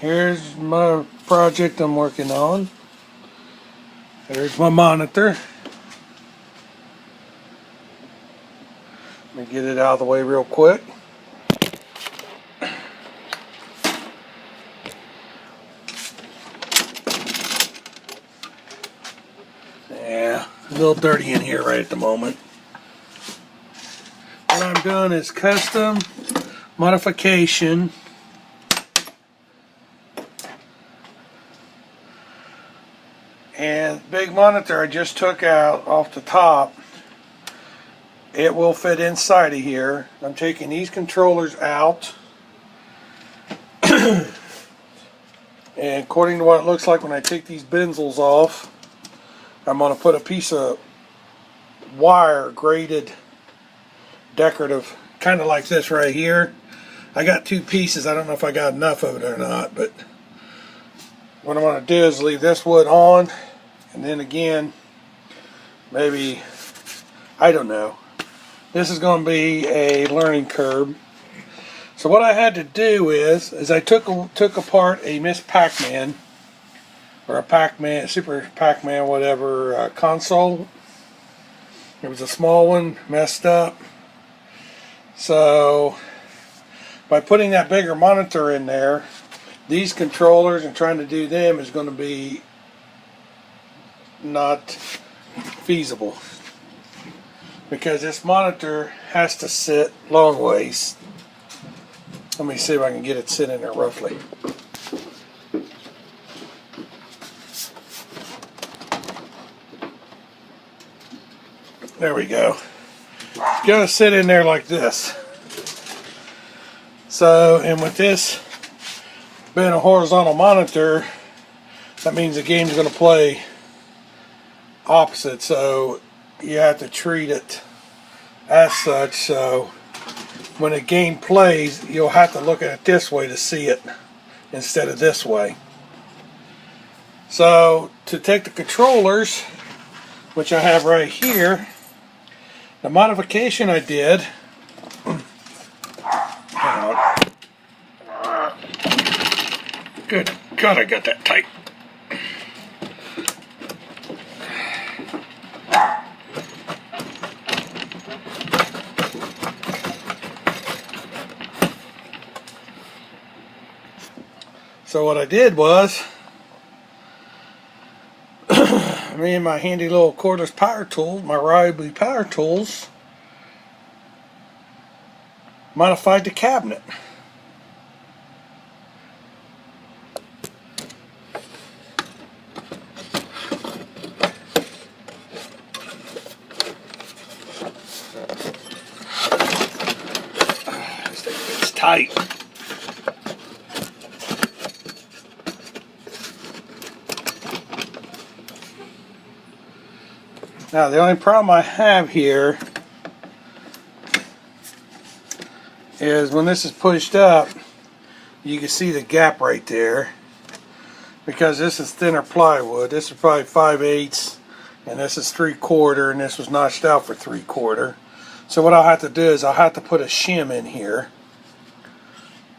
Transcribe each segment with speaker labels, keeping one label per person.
Speaker 1: Here's my project I'm working on. There's my monitor. Let me get it out of the way real quick. Yeah, a little dirty in here right at the moment. What I'm doing is custom modification. And big monitor I just took out off the top. It will fit inside of here. I'm taking these controllers out. And according to what it looks like when I take these benzels off, I'm going to put a piece of wire, graded, decorative, kind of like this right here. I got two pieces. I don't know if I got enough of it or not, but what I'm going to do is leave this wood on, and then again, maybe, I don't know. This is going to be a learning curve. So what I had to do is I took apart a Miss Pac-Man, or a Pac-Man, Super Pac-Man, whatever, console. It was a small one, messed up. So by putting that bigger monitor in there, these controllers and trying to do them is going to be not feasible, because this monitor has to sit long ways. Let me see if I can get it sitting there roughly. There we go. It's going to sit in there like this. So, and with this being a horizontal monitor, that means the game's going to play opposite. So you have to treat it as such. So when a game plays, you'll have to look at it this way to see it instead of this way. So to take the controllers, which I have right here, the modification I did, good God, I got that tight. So what I did was, me and my handy little cordless power tools, my Ryobi power tools, modified the cabinet. This thing fits tight. Now the only problem I have here is when this is pushed up, you can see the gap right there, because this is thinner plywood. This is probably 5/8, and this is 3/4, and this was notched out for 3/4. So what I'll have to do is I'll have to put a shim in here.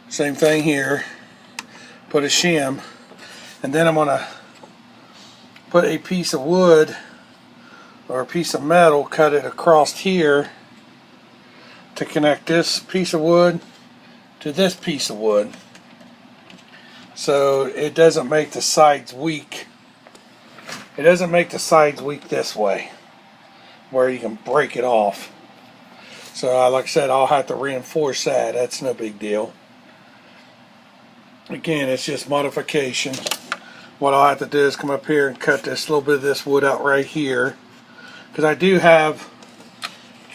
Speaker 1: Same thing here. Put a shim, and then I'm going to put a piece of wood or a piece of metal, cut it across here to connect this piece of wood to this piece of wood, so it doesn't make the sides weak. It doesn't make the sides weak this way, where you can break it off. So like I said, I'll have to reinforce that. That's no big deal. Again, it's just modification. What I'll have to do is come up here and cut this little bit of this wood out right here, because I do have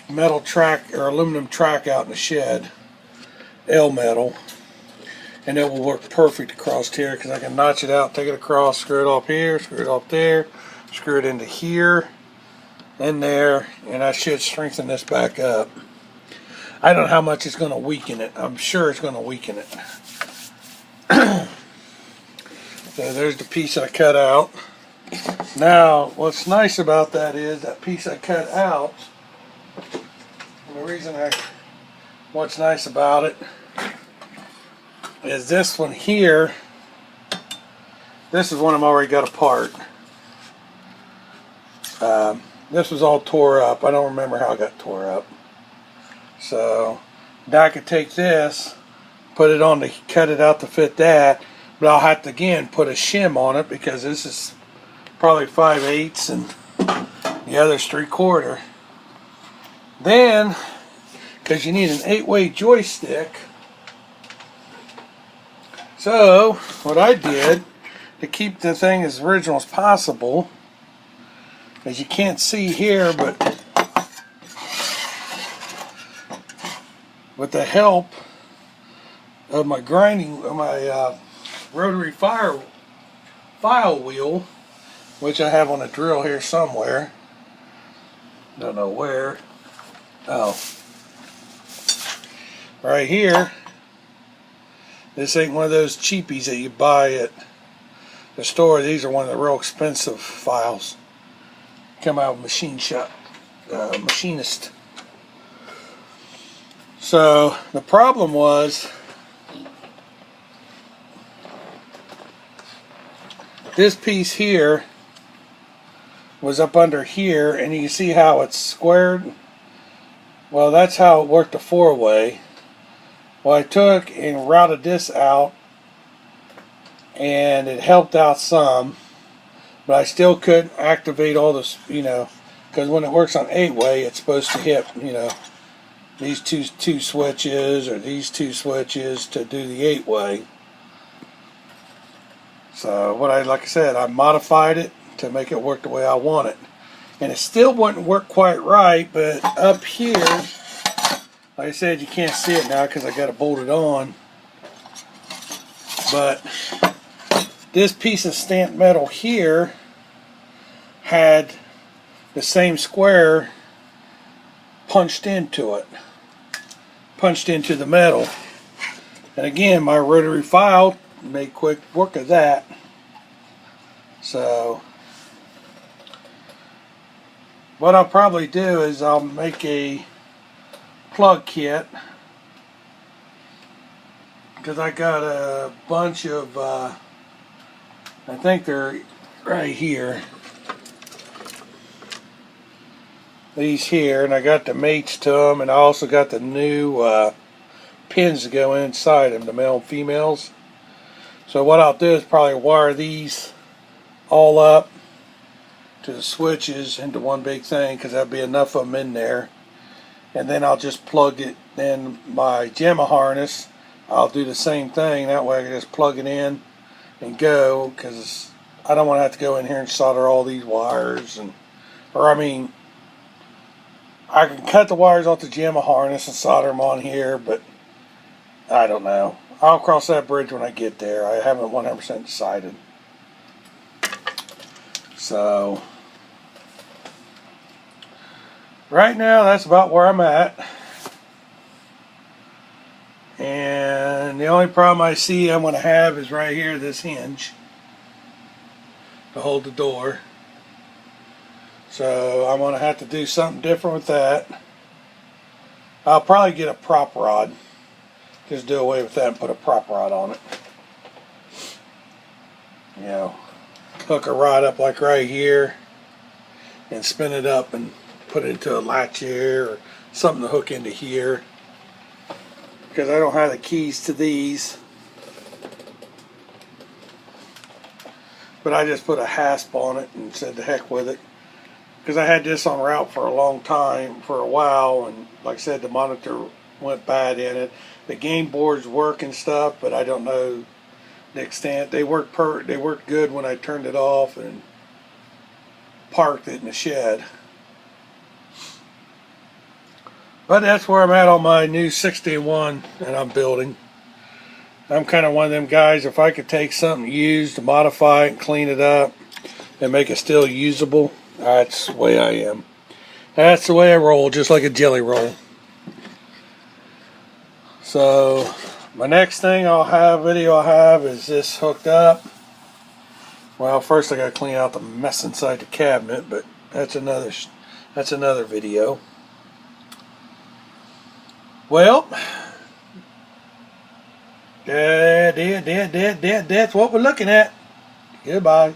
Speaker 1: metal track or aluminum track out in the shed, L-metal, and it will work perfect across here, because I can notch it out, take it across, screw it off here, screw it off there, screw it into here and there, and I should strengthen this back up. I don't know how much it's going to weaken it. I'm sure it's going to weaken it. So there's the piece I cut out. Now, what's nice about that is that piece I cut out, and the reason what's nice about it is this one here This is one I've already got apart. This was all tore up. I don't remember how it got tore up. So now I could take this, put it on to cut it out to fit that, but I'll have to again put a shim on it because this is probably 5/8 and the other's 3/4. Then, because you need an 8-way joystick, so what I did to keep the thing as original as possible, as you can't see here, but with the help of my rotary file wheel, which I have on a drill here somewhere, don't know where, oh, right here. This ain't one of those cheapies that you buy at the store. These are one of the real expensive files. Come out of machine shop, machinist. So the problem was this piece here was up under here, and you can see how it's squared. Well, that's how it worked a 4-way. Well, I took and routed this out, and it helped out some, but I still couldn't activate all this, because when it works on 8-way, it's supposed to hit, these two switches or these two switches to do the 8-way. So like I said, I modified it to make it work the way I want it, and it still wouldn't work quite right. But up here, like I said, you can't see it now because I got it bolted on. But this piece of stamped metal here had the same square punched into it, punched into the metal. And again, my rotary file made quick work of that. So what I'll probably do is I'll make a plug kit, because I got a bunch of I think they're right here, these here, and I got the mates to them, and I also got the new pins to go inside them, the male and females. So what I'll do is probably wire these all up to the switches into one big thing, because that'll be enough of them in there. And then I'll just plug it in my Gemma harness. I'll do the same thing. That way I can just plug it in and go, because I don't want to have to go in here and solder all these wires. I can cut the wires off the Gemma harness and solder them on here, but I don't know. I'll cross that bridge when I get there. I haven't 100% decided. So right now, that's about where I'm at. And the only problem I see I'm going to have is right here, this hinge to hold the door. So I'm going to have to do something different with that. I'll probably get a prop rod. Just do away with that and put a prop rod on it. Hook a rod up like right here and spin it up and put it into a latch here or something to hook into here, because I don't have the keys to these. But I just put a hasp on it and said the heck with it, because I had this on route for a long time, for a while, and like I said, the monitor went bad in it. The game boards work and stuff, but I don't know the extent. They worked good when I turned it off and parked it in the shed. But that's where I'm at on my new 61 that I'm building. I'm kind of one of them guys, if I could take something used, modify it, and clean it up, and make it still usable, that's the way I am. That's the way I roll, just like a jelly roll. So my next thing I'll have is this hooked up. Well, first I got to clean out the mess inside the cabinet, but that's another video. Well, that's what we're looking at. Goodbye.